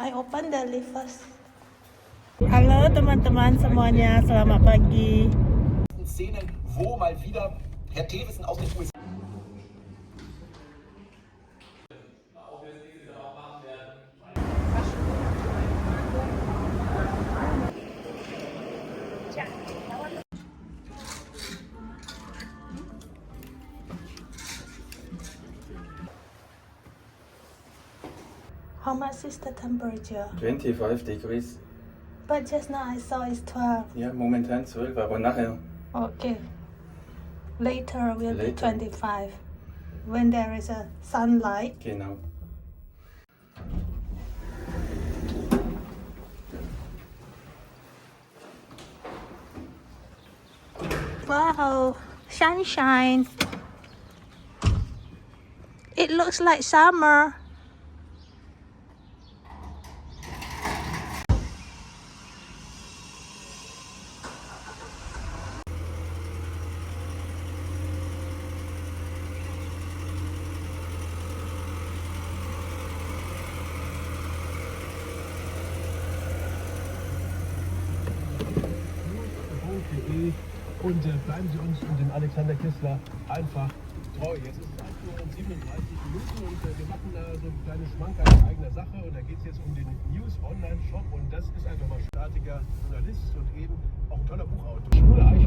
I open the lift first. Halo teman-teman semuanya, selamat pagi. Szenen, wo mal wieder Herr Thewissen aus den USA. How much is the temperature? 25 degrees. But just now I saw it's 12. Ja, momentan 12, aber nachher. Okay. Later will be Later. 25. When there is a sunlight. Genau. Wow, sunshine. It looks like summer. Und bleiben Sie uns und dem Alexander Kissler einfach treu. Jetzt ist es 8 Uhr und 37 Minuten und wir machen da so ein kleines Schmankerl in eigener Sache und da geht es jetzt um den News Online Shop und das ist einfach mal statiger Journalist und eben auch ein toller Buchautor.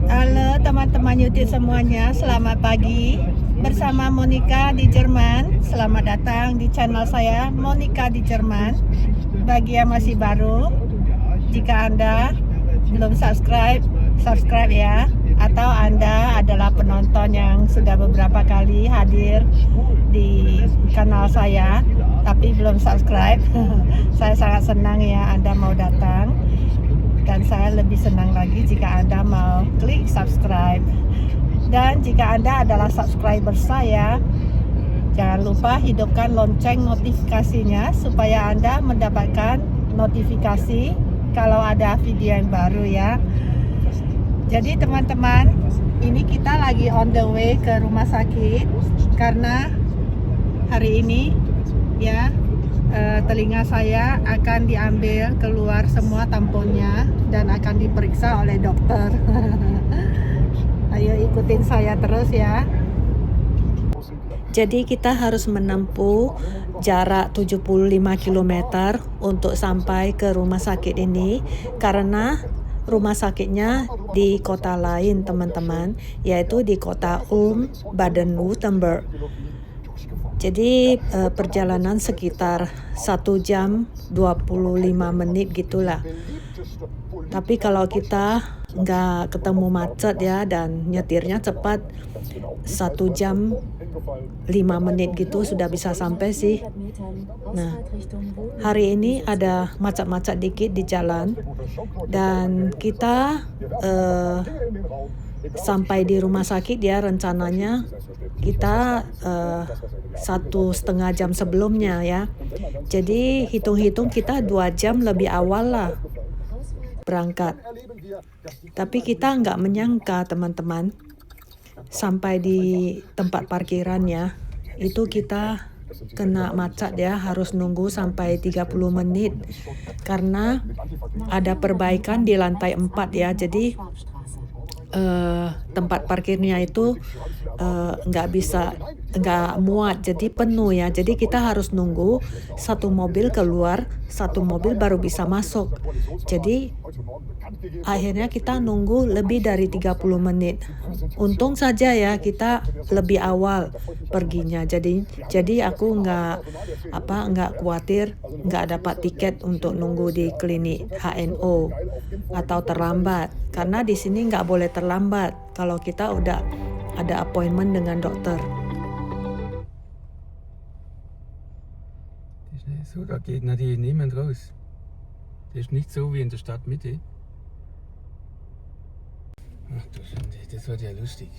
Halo teman-teman YouTube semuanya, selamat pagi. Bersama Monica di Jerman. Selamat datang di channel saya, Monica di Jerman. Bagi yang masih baru, jika Anda belum subscribe ya. Atau Anda adalah penonton yang sudah beberapa kali hadir di kanal saya tapi belum subscribe. Saya sangat senang ya Anda mau datang, dan saya lebih senang lagi jika Anda mau klik subscribe. Dan jika Anda adalah subscriber saya, jangan lupa hidupkan lonceng notifikasinya supaya Anda mendapatkan notifikasi kalau ada video yang baru ya. Jadi teman-teman, ini kita lagi on the way ke rumah sakit karena hari ini ya telinga saya akan diambil keluar semua tamponnya dan akan diperiksa oleh dokter. Ayo ikutin saya terus ya. Jadi kita harus menempuh jarak 75 km untuk sampai ke rumah sakit ini karena rumah sakitnya di kota lain teman-teman, yaitu di kota Ulm, Baden-Württemberg. Jadi perjalanan sekitar 1 jam 25 menit gitulah. Tapi kalau kita nggak ketemu macet ya dan nyetirnya cepat, 1 jam 5 menit gitu sudah bisa sampai sih. Nah, hari ini ada macet-macet dikit di jalan dan kita sampai di rumah sakit ya rencananya kita 1,5 jam sebelumnya ya. Jadi hitung-hitung kita 2 jam lebih awal lah berangkat. Tapi kita nggak menyangka teman-teman, sampai di tempat parkirannya itu kita kena macet ya, harus nunggu sampai 30 menit karena ada perbaikan di lantai 4 ya. Jadi tempat parkirnya itu nggak muat, jadi penuh ya. Jadi kita harus nunggu satu mobil keluar, satu mobil baru bisa masuk. Jadi akhirnya kita nunggu lebih dari 30 menit. Untung saja ya kita lebih awal perginya. Jadi aku nggak khawatir nggak dapat tiket untuk nunggu di klinik HNO atau terlambat. Karena di sini nggak boleh terlambat kalau kita udah ada appointment dengan dokter. So, da geht natürlich niemand raus. Das ist nicht so wie in der Stadtmitte. Ach du Schande, das wird ja lustig.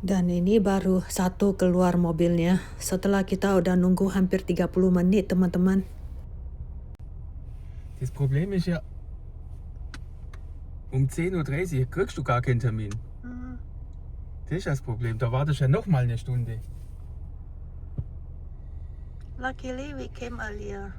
Dan ini baru satu keluar mobilnya setelah kita udah nunggu hampir 30 menit teman-teman. Das Problem ist ja, um 10:30 Uhr kriegst du gar keinen Termin. Das ist das Problem, da wartest du ja noch mal eine Stunde. Luckily we came earlier.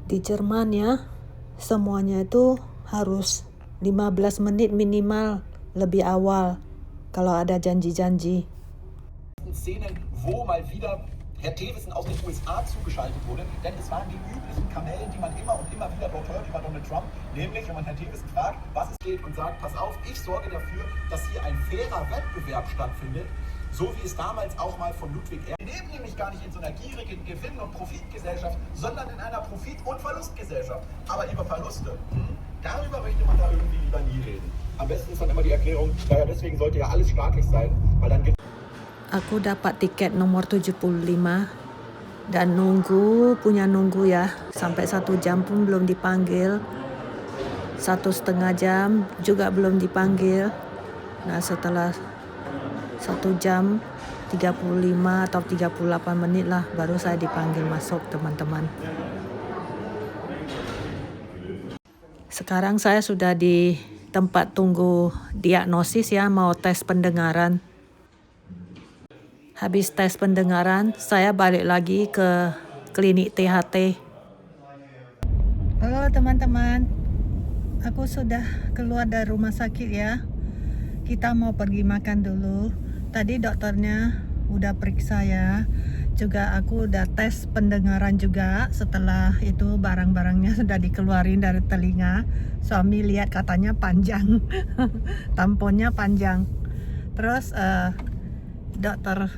Di Jerman ya, semuanya itu harus 15 menit minimal lebih awal kalau ada janji-janji. Szenen, wo mal wieder Herr Thewissen aus den USA zugeschaltet wurde, denn es waren die üblichen Kamellen, die man immer und immer wieder dort hört über Donald Trump, nämlich wenn man Herrn Thewissen fragt, was es geht und sagt, pass auf, ich sorge dafür, dass hier ein fairer Wettbewerb stattfindet, so wie es damals auch mal von Ludwig R. Wir leben nämlich gar nicht in so einer gierigen Gewinn- und Profitgesellschaft, sondern in einer Profit- und Verlustgesellschaft. Aber über Verluste, darüber möchte man da irgendwie lieber nie reden. Am besten ist dann immer die Erklärung, naja, deswegen sollte ja alles staatlich sein, weil dann gibt Aku dapat tiket nomor 75 dan nunggu ya, sampai 1 jam pun belum dipanggil, 1,5 jam juga belum dipanggil. Nah setelah 1 jam 35 atau 38 menit lah baru saya dipanggil masuk teman-teman. Sekarang saya sudah di tempat tunggu diagnosis ya, mau tes pendengaran. Habis tes pendengaran, saya balik lagi ke klinik THT. Halo teman-teman, aku sudah keluar dari rumah sakit ya. Kita mau pergi makan dulu. Tadi dokternya udah periksa ya. Juga aku udah tes pendengaran juga. Setelah itu barang-barangnya sudah dikeluarin dari telinga. Suami lihat katanya panjang. Tamponnya panjang. Terus dokter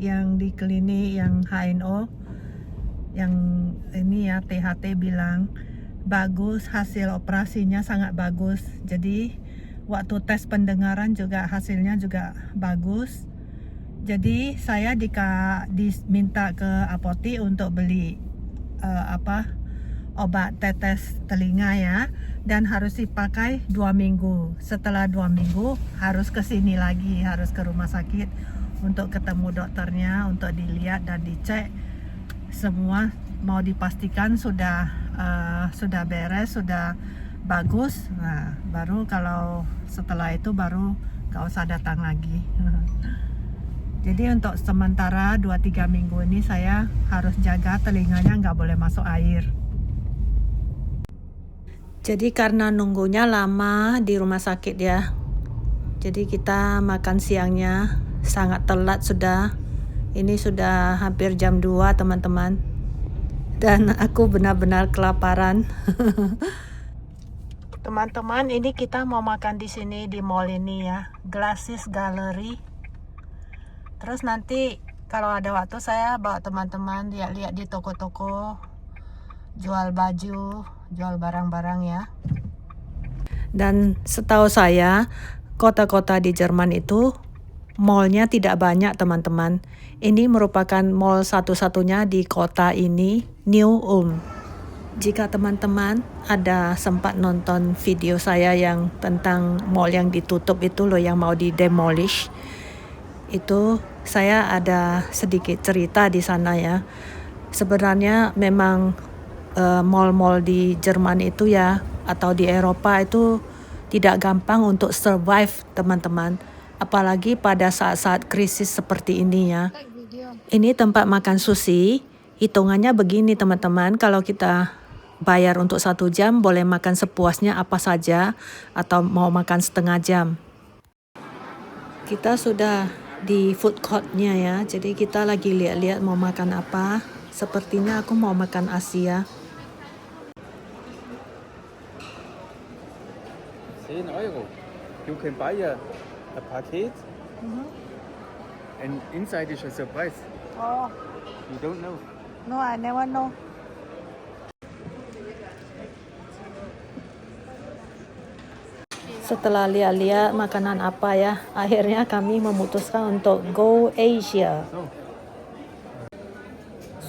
yang di klinik yang HNO yang ini ya THT bilang bagus, hasil operasinya sangat bagus. Jadi waktu tes pendengaran juga hasilnya juga bagus. Jadi saya diminta ke apotek untuk beli obat tetes telinga ya, dan harus dipakai 2 minggu. Setelah 2 minggu harus ke sini lagi, harus ke rumah sakit untuk ketemu dokternya, untuk dilihat dan dicek semua, mau dipastikan sudah beres, sudah bagus. Nah, baru kalau setelah itu baru gak usah datang lagi. Jadi untuk sementara 2-3 minggu ini saya harus jaga telinganya nggak boleh masuk air. Jadi karena nunggunya lama di rumah sakit ya, jadi kita makan siangnya sangat telat sudah. Ini sudah hampir jam 2 teman-teman. Dan aku benar-benar kelaparan. Teman-teman, ini kita mau makan di sini di mall ini ya, Glacis Gallery. Terus nanti kalau ada waktu saya bawa teman-teman lihat-lihat di toko-toko jual baju, jual barang-barang ya. Dan setahu saya kota-kota di Jerman itu mallnya tidak banyak teman-teman. Ini merupakan mall satu-satunya di kota ini, New-Ulm. Jika teman-teman ada sempat nonton video saya yang tentang mall yang ditutup itu loh, yang mau di-demolish, itu saya ada sedikit cerita di sana ya. Sebenarnya memang mall-mall di Jerman itu ya, atau di Eropa itu tidak gampang untuk survive teman-teman. Apalagi pada saat-saat krisis seperti ini ya. Ini tempat makan sushi, hitungannya begini teman-teman, kalau kita bayar untuk 1 jam boleh makan sepuasnya apa saja, atau mau makan setengah jam. Kita sudah di food court-nya ya, jadi kita lagi lihat-lihat mau makan apa. Sepertinya aku mau makan Asia. 10 Euro. You can buy a packet and inside is a surprise. Oh, You don't know. no, I never know. Setelah lihat-lihat makanan apa ya, akhirnya kami memutuskan untuk go Asia.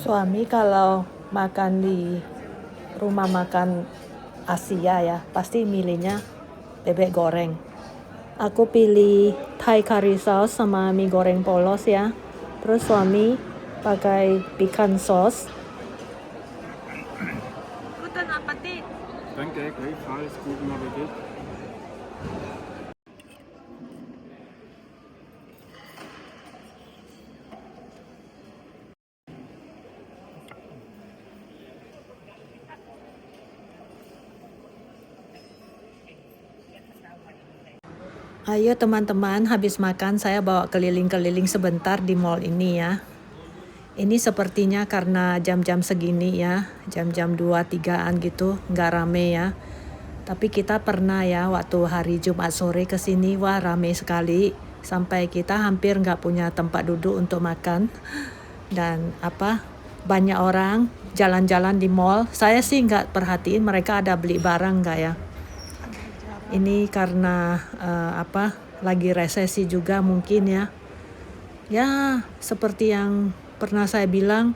Suami kalau makan di rumah makan Asia ya, pasti milihnya bebek goreng. Aku pilih Thai curry sauce sama mie goreng polos ya. Terus suami pakai pickle sauce. Guten Appetit. Danke, gleichfalls. Guten Appetit. Ayo teman-teman, habis makan saya bawa keliling-keliling sebentar di mall ini ya. Ini sepertinya karena jam-jam segini ya, jam-jam 2-3an gitu, nggak rame ya. Tapi kita pernah ya waktu hari Jumat sore ke sini, wah rame sekali. Sampai kita hampir nggak punya tempat duduk untuk makan. Dan banyak orang jalan-jalan di mall. Saya sih nggak perhatiin mereka ada beli barang nggak ya. Ini karena lagi resesi juga mungkin ya. Ya seperti yang pernah saya bilang,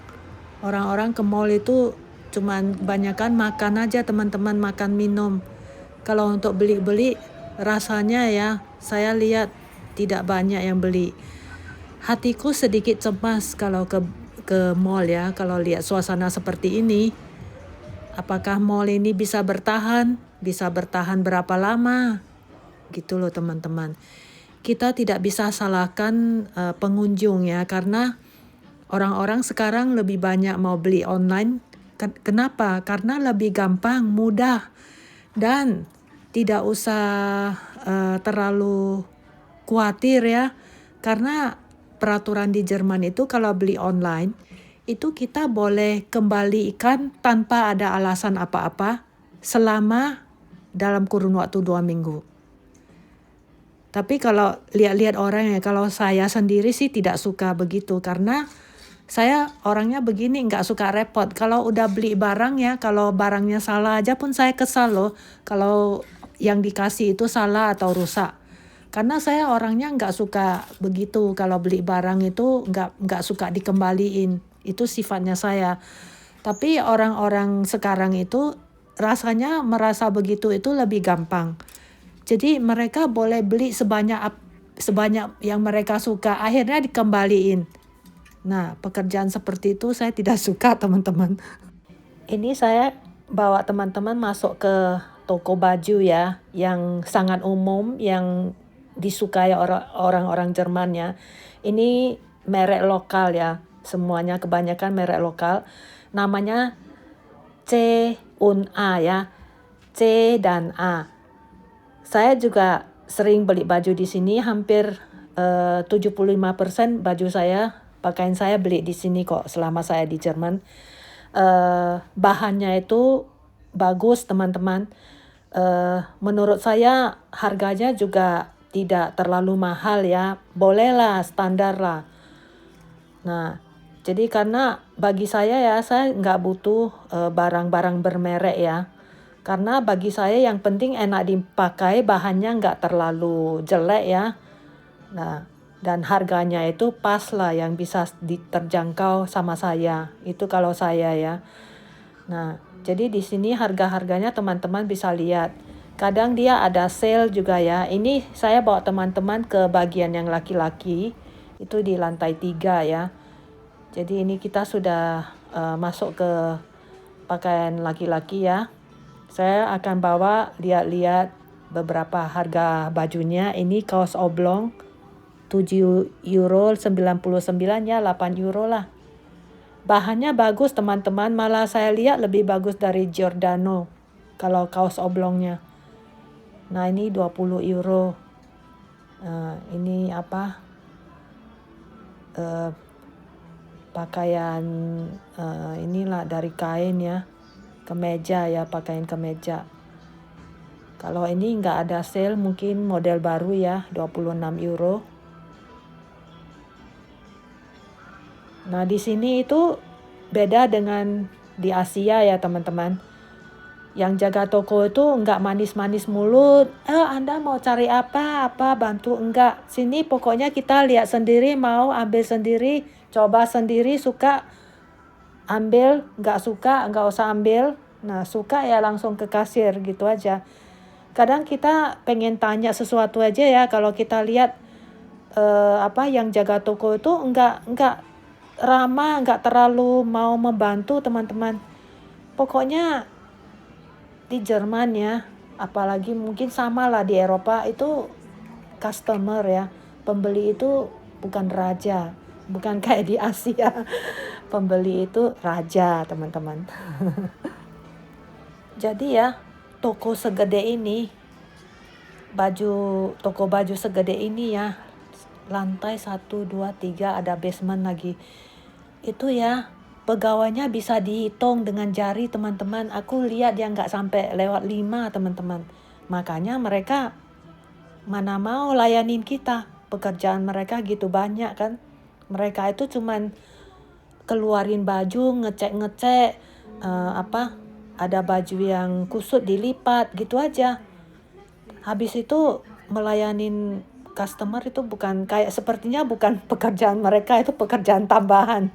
orang-orang ke mall itu cuman kebanyakan makan aja teman-teman, makan minum. Kalau untuk beli-beli rasanya ya saya lihat tidak banyak yang beli. Hatiku sedikit cemas kalau ke mall ya, kalau lihat suasana seperti ini. Apakah mall ini bisa bertahan? Bisa bertahan berapa lama? Gitu loh teman-teman. Kita tidak bisa salahkan pengunjung ya, karena orang-orang sekarang lebih banyak mau beli online. Kenapa? Karena lebih gampang, mudah, dan tidak usah terlalu khawatir ya. Karena peraturan di Jerman itu kalau beli online, itu kita boleh kembalikan tanpa ada alasan apa-apa selama dalam kurun waktu 2 minggu. Tapi kalau lihat-lihat orang ya, kalau saya sendiri sih tidak suka begitu, karena saya orangnya begini, nggak suka repot. Kalau udah beli barang ya, kalau barangnya salah aja pun saya kesal loh. Kalau yang dikasih itu salah atau rusak. Karena saya orangnya nggak suka begitu. Kalau beli barang itu nggak suka dikembaliin. Itu sifatnya saya. Tapi orang-orang sekarang itu rasanya merasa begitu itu lebih gampang. Jadi mereka boleh beli sebanyak yang mereka suka. Akhirnya dikembaliin. Nah, pekerjaan seperti itu saya tidak suka teman-teman. Ini saya bawa teman-teman masuk ke toko baju ya, yang sangat umum, yang disukai orang-orang Jerman ya. Ini merek lokal ya, semuanya kebanyakan merek lokal. Namanya C&A ya, C dan A. Saya juga sering beli baju di sini, hampir 75% baju saya, pakaian saya beli di sini kok selama saya di Jerman. Bahannya itu bagus teman-teman. Menurut saya harganya juga tidak terlalu mahal ya. Bolehlah, standar lah. Nah, jadi karena bagi saya ya, saya nggak butuh barang-barang bermerek ya. Karena bagi saya yang penting enak dipakai, bahannya nggak terlalu jelek ya. Nah, dan harganya itu pas lah, yang bisa terjangkau sama saya. Itu kalau saya ya. Nah, jadi di sini harga-harganya teman-teman bisa lihat. Kadang dia ada sale juga ya. Ini saya bawa teman-teman ke bagian yang laki-laki. Itu di lantai 3 ya. Jadi ini kita sudah masuk ke pakaian laki-laki ya. Saya akan bawa lihat-lihat beberapa harga bajunya. Ini kaos oblong. 7 euro 99 ya, 8 euro lah. Bahannya bagus teman-teman, malah saya lihat lebih bagus dari Giordano kalau kaos oblongnya. Nah ini 20 euro. Ini pakaian inilah dari kain ya, kemeja ya, pakaian kemeja. Kalau ini nggak ada sale, mungkin model baru ya, 26 euro. Nah di sini itu beda dengan di Asia ya teman-teman. Yang jaga toko itu enggak manis-manis mulut. Anda mau cari apa bantu, enggak. Sini pokoknya kita lihat sendiri, mau ambil sendiri, coba sendiri, suka ambil, enggak suka enggak usah ambil. Nah suka ya langsung ke kasir gitu aja. Kadang kita pengen tanya sesuatu aja ya, kalau kita lihat yang jaga toko itu enggak ramah, enggak terlalu mau membantu teman-teman. Pokoknya di Jerman ya, apalagi mungkin sama lah di Eropa, itu customer ya, pembeli itu bukan raja, bukan kayak di Asia. Pembeli itu raja teman-teman. Jadi ya, toko segede ini toko baju segede ini ya, lantai 1, 2, 3 ada basement lagi. Itu ya, pegawainya bisa dihitung dengan jari teman-teman. Aku lihat yang nggak sampai lewat 5 teman-teman. Makanya mereka mana mau layanin kita. Pekerjaan mereka gitu banyak kan. Mereka itu cuman keluarin baju, ngecek-ngecek, ada baju yang kusut dilipat gitu aja. Habis itu melayanin customer itu sepertinya bukan pekerjaan mereka, itu pekerjaan tambahan.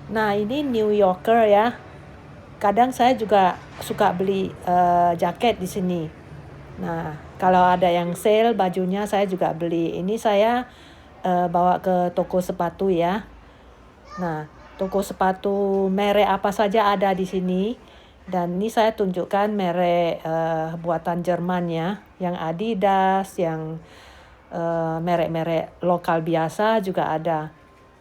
Nah, ini New Yorker ya. Kadang saya juga suka beli jaket di sini. Nah, kalau ada yang sale bajunya saya juga beli. Ini saya bawa ke toko sepatu ya. Nah, toko sepatu merek apa saja ada di sini. Dan ini saya tunjukkan merek buatan Jerman ya, yang Adidas, yang merek-merek lokal biasa juga ada.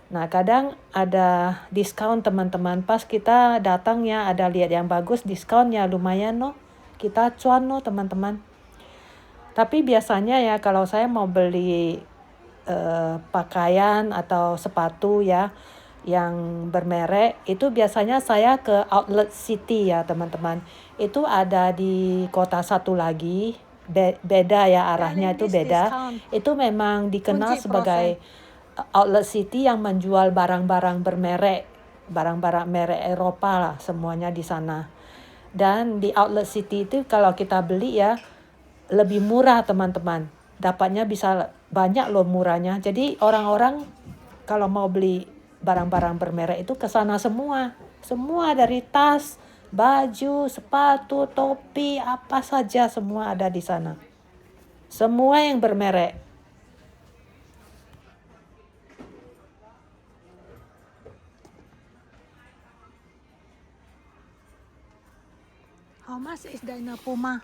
Nah, kadang ada diskon teman-teman. Pas kita datang ya, ada lihat yang bagus, diskonnya lumayan loh. Kita cuan loh teman-teman. Tapi biasanya ya kalau saya mau beli pakaian atau sepatu ya, yang bermerek, itu biasanya saya ke Outlet City ya teman-teman. Itu ada di kota satu lagi, beda ya arahnya, itu beda. Itu memang dikenal sebagai Outlet City yang menjual barang-barang bermerek, barang-barang merek Eropa lah semuanya di sana. Dan di Outlet City itu kalau kita beli ya lebih murah teman-teman. Dapatnya bisa banyak loh murahnya. Jadi orang-orang kalau mau beli barang-barang bermerek itu ke sana semua. Semua dari tas, baju, sepatu, topi, apa saja semua ada di sana. Semua yang bermerek. How much is the Puma?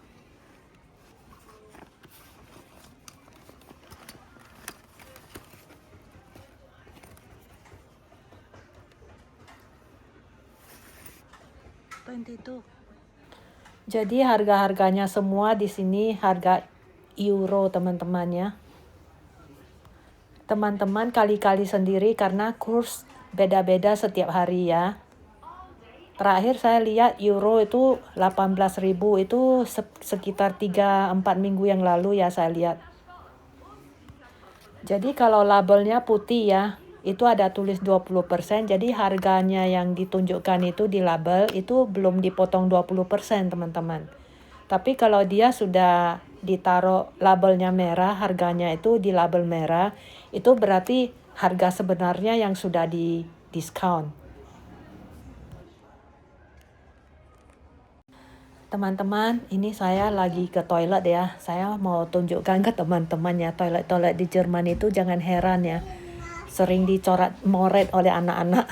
Jadi harga-harganya semua di sini harga euro teman-teman ya. Teman-teman kali-kali sendiri karena kurs beda-beda setiap hari ya. Terakhir saya lihat euro itu 18.000, itu sekitar 3-4 minggu yang lalu ya saya lihat. Jadi kalau labelnya putih ya, itu ada tulis 20%, jadi harganya yang ditunjukkan itu di label itu belum dipotong 20% teman-teman. Tapi kalau dia sudah ditaruh labelnya merah, harganya itu di label merah, itu berarti harga sebenarnya yang sudah di diskon. Teman-teman, ini saya lagi ke toilet ya. Saya mau tunjukkan ke teman-teman ya, toilet-toilet di Jerman itu jangan heran ya. Sering dicoret-moret oleh anak-anak.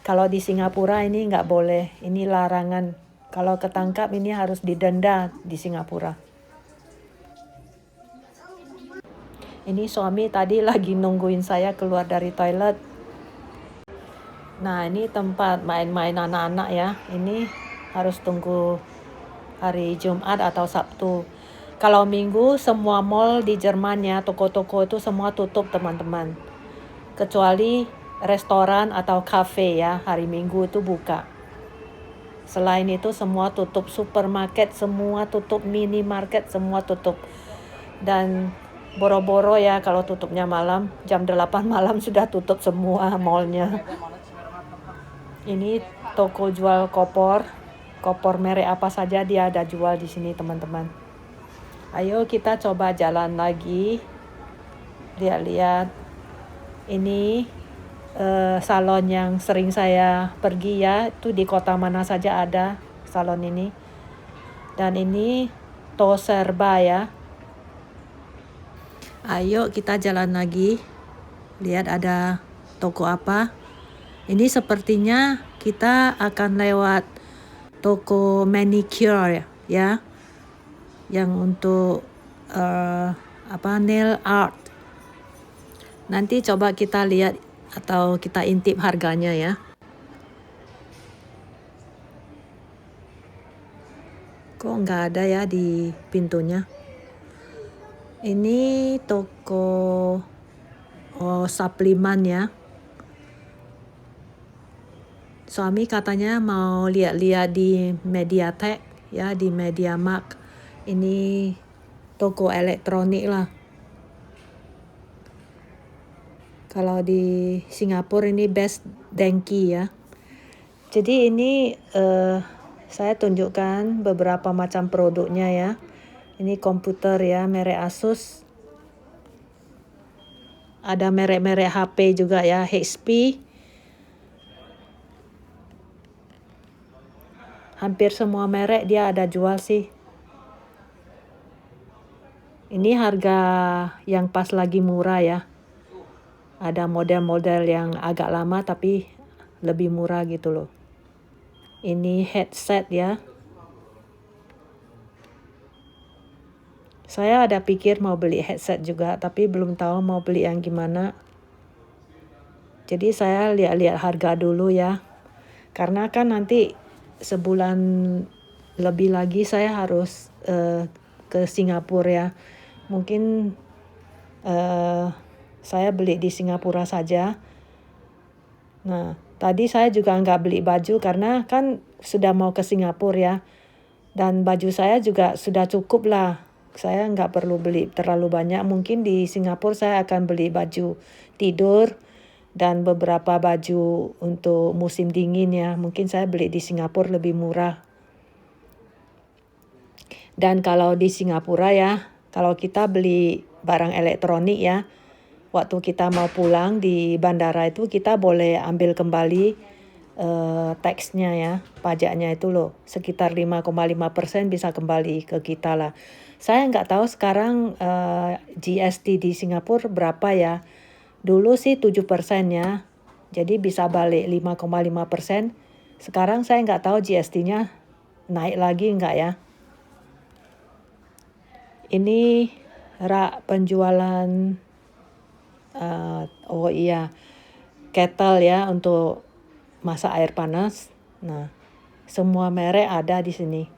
Kalau di Singapura ini nggak boleh, ini larangan. Kalau ketangkap ini harus didenda di Singapura. Ini suami tadi lagi nungguin saya keluar dari toilet. Nah, ini tempat main-main anak-anak ya. Ini harus tunggu hari Jumat atau Sabtu. Kalau Minggu semua mall di Jerman ya, toko-toko itu semua tutup teman-teman. Kecuali restoran atau kafe ya, hari Minggu itu buka. Selain itu semua tutup, supermarket semua tutup, minimarket semua tutup. Dan boro-boro ya kalau tutupnya malam, jam 8 malam sudah tutup semua mallnya. Ini toko jual kopor merek apa saja dia ada jual di sini teman-teman. Ayo kita coba jalan lagi. Lihat-lihat. Ini salon yang sering saya pergi ya, itu di kota mana saja ada salon ini. Dan ini Toserba ya. Ayo kita jalan lagi. Lihat ada toko apa. Ini sepertinya kita akan lewat toko manicure ya. Yang untuk nail art. Nanti coba kita lihat atau kita intip harganya ya. Kok nggak ada ya di pintunya? Ini toko suplemen ya. Suami katanya mau lihat-lihat di Mediatek ya, di MediaMarkt. Ini toko elektronik lah. Kalau di Singapura ini Best Denki ya. Jadi ini saya tunjukkan beberapa macam produknya ya. Ini komputer ya, merek Asus. Ada merek-merek HP juga ya, HP. Hampir semua merek dia ada jual sih. Ini harga yang pas lagi murah ya. Ada model-model yang agak lama tapi lebih murah gitu loh. Ini headset ya. Saya ada pikir mau beli headset juga, tapi belum tahu mau beli yang gimana. Jadi saya lihat-lihat harga dulu ya. Karena kan nanti sebulan lebih lagi saya harus ke Singapura ya. Mungkin saya beli di Singapura saja. Nah, tadi saya juga nggak beli baju karena kan sudah mau ke Singapura ya. Dan baju saya juga sudah cukup lah. Saya nggak perlu beli terlalu banyak. Mungkin di Singapura saya akan beli baju tidur dan beberapa baju untuk musim dingin ya. Mungkin saya beli di Singapura lebih murah. Dan kalau di Singapura ya, kalau kita beli barang elektronik ya, waktu kita mau pulang di bandara itu kita boleh ambil kembali taxnya ya, pajaknya itu loh, sekitar 5,5% bisa kembali ke kita lah. Saya nggak tahu sekarang GST di Singapura berapa ya. Dulu sih 7% ya, jadi bisa balik 5,5%. Sekarang saya nggak tahu GST-nya naik lagi nggak ya. Ini rak penjualan, oh iya, kettle ya untuk masak air panas. Nah, semua merek ada di sini.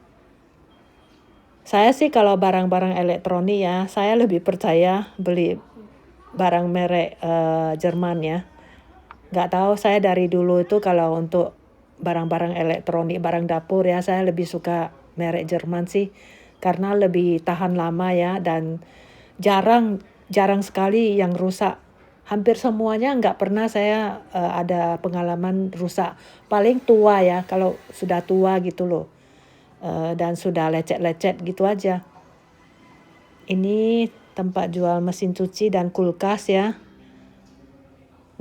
Saya sih kalau barang-barang elektronik ya, saya lebih percaya beli barang merek Jerman ya. Nggak tahu, saya dari dulu itu kalau untuk barang-barang elektronik, barang dapur ya, saya lebih suka merek Jerman sih. Karena lebih tahan lama ya, dan jarang sekali yang rusak. Hampir semuanya nggak pernah saya ada pengalaman rusak. Paling tua ya, kalau sudah tua gitu loh. Dan sudah lecet-lecet gitu aja. Ini tempat jual mesin cuci dan kulkas ya.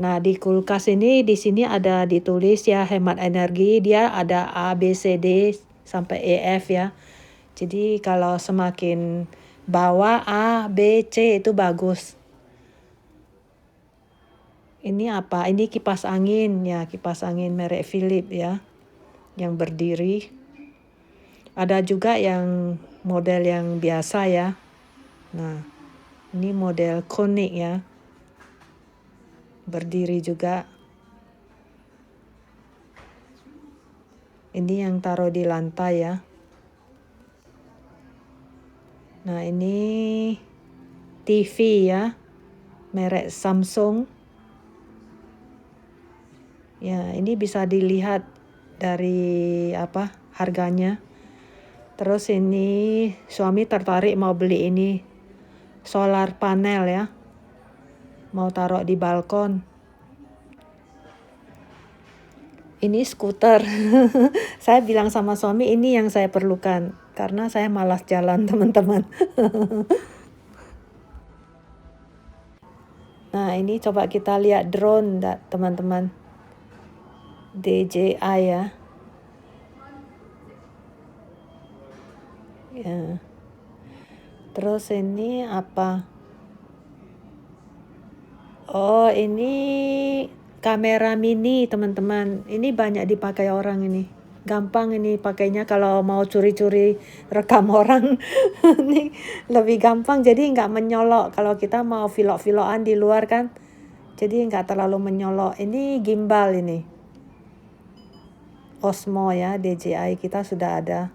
Nah, di kulkas ini di sini ada ditulis ya hemat energi, dia ada A, B, C, D sampai E, F ya. Jadi kalau semakin bawah A, B, C itu bagus. Ini apa? Ini kipas angin ya, kipas angin merek Philips ya, yang berdiri. Ada juga yang model yang biasa ya. Nah, ini model konik ya. Berdiri juga. Ini yang taruh di lantai ya. Nah, ini TV ya. Merek Samsung. Ya, ini bisa dilihat dari harganya. Terus ini suami tertarik mau beli ini solar panel ya. Mau taruh di balkon. Ini skuter. Saya bilang sama suami ini yang saya perlukan karena saya malas jalan teman-teman. Nah, ini coba kita lihat drone teman-teman. DJI ya. Ya. Terus ini apa? Oh, ini kamera mini teman-teman. Ini banyak dipakai orang ini. Gampang ini pakainya kalau mau curi-curi rekam orang. Ini lebih gampang, jadi nggak menyolok. Kalau kita mau vlog-vlogan di luar kan, jadi nggak terlalu menyolok. Ini gimbal ini. Osmo ya, DJI kita sudah ada.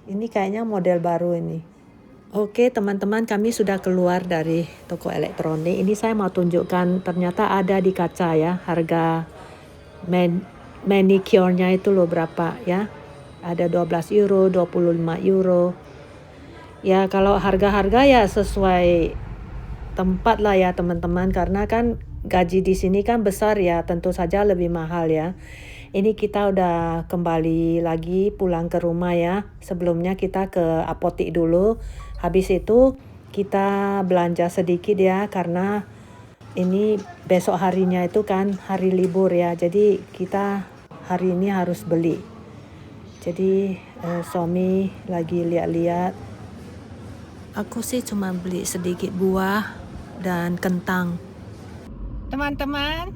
Ini kayaknya model baru ini. Oke teman-teman, kami sudah keluar dari toko elektronik. Ini saya mau tunjukkan, ternyata ada di kaca ya, harga manicure-nya itu loh berapa ya. Ada 12 euro, 25 euro. Ya kalau harga-harga ya sesuai tempat lah ya teman-teman, karena kan gaji di sini kan besar ya, tentu saja lebih mahal ya. Ini kita udah kembali lagi pulang ke rumah ya. Sebelumnya kita ke apotek dulu. Habis itu kita belanja sedikit ya, karena ini besok harinya itu kan hari libur ya. Jadi kita hari ini harus beli. Jadi suami lagi lihat-lihat. Aku sih cuma beli sedikit buah dan kentang. Teman-teman,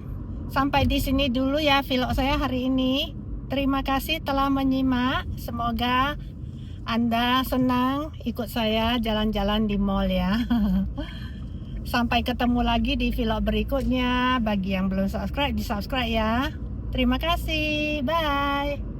sampai di sini dulu ya vlog saya hari ini. Terima kasih telah menyimak. Semoga Anda senang ikut saya jalan-jalan di mall ya. Sampai ketemu lagi di vlog berikutnya. Bagi yang belum subscribe, di subscribe ya. Terima kasih. Bye.